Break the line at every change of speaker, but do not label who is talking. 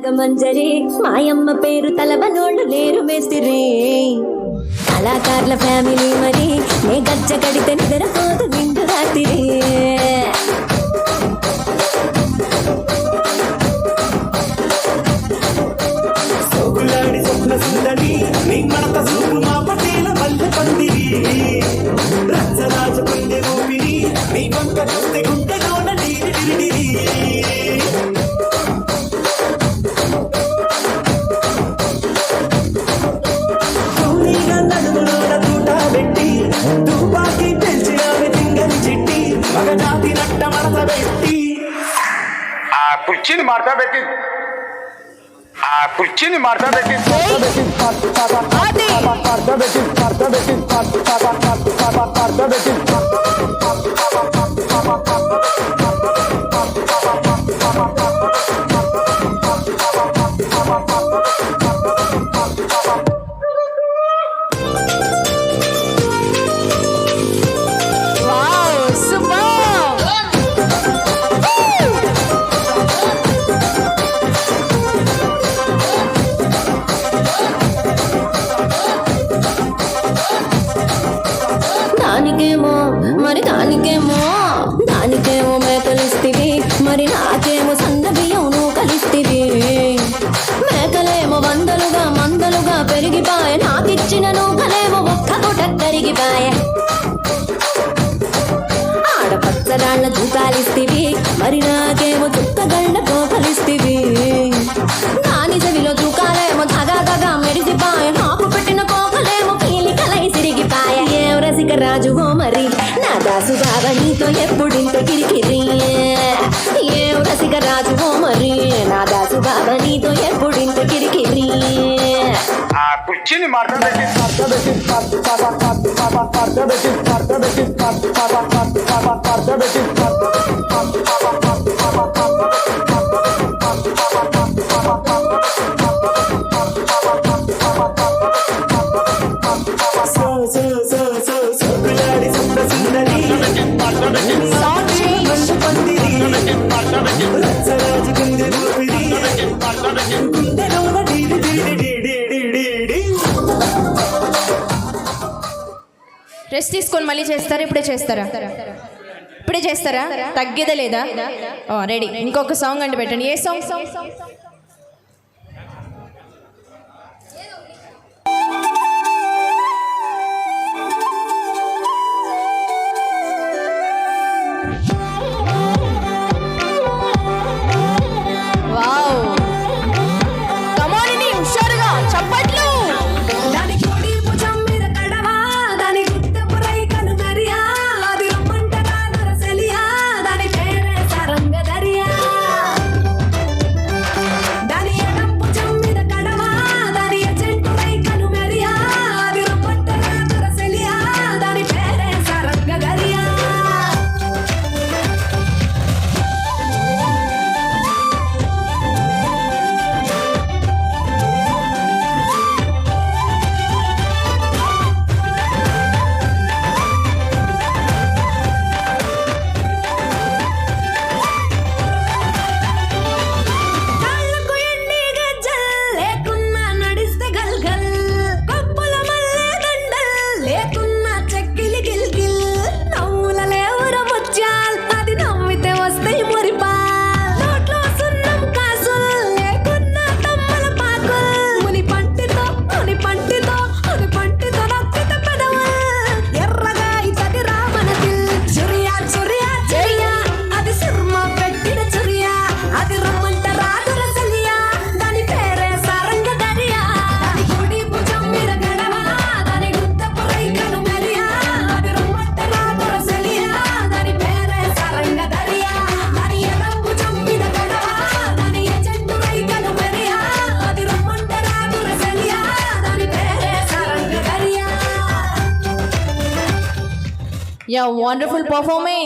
నాగమంజరి మాయమ్మ పేరు తలబనోళ్ళు లేరు మేస్తిరి కళాకారుల ఫ్యామిలీ మరి నే గజ్జ కడితే నిద్రపోదు నిండు రాత్రి
కుర్చీని మార్చబెట్టి
దానికేమో మేకలిస్తివి మరి నాకేమో సన్న బియ్యం నువ్వు కలిస్తివి మేకలేమో మందలుగా పెరిగిపాయ నాకిచ్చిన నూకలేమో ఒక్క పూట కరిగిపాయ ఆడపచ్చరాళ్ళ దూకాలిస్తివి మరి నాకేమో చుక్కగళ్ళ కోకలిస్తివి దాని చెవిలో దూకాలేమో దగా మెరిసిపాయ నాకు పెట్టిన కోకలేమో పీలికలై సిరిగిపాయ ఏం రసిక రాజువో మరి నా దాసు బాబా నీతో ఎప్పుడింత కిరికిరి ఏం రసిక రాజువో మరి నా దాసు బాబా నీతో ఎప్పుడింత కిరికిరి
కుర్చీని మార్చబెట్టి
రెస్ట్ తీసుకొని మళ్ళీ చేస్తారా? ఇప్పుడే చేస్తారా? తగ్గేదే లేదా? రెడీ. ఇంకొక సాంగ్ అంటే పెట్టండి. ఏ సాంగ్? Yeah, wonderful performance.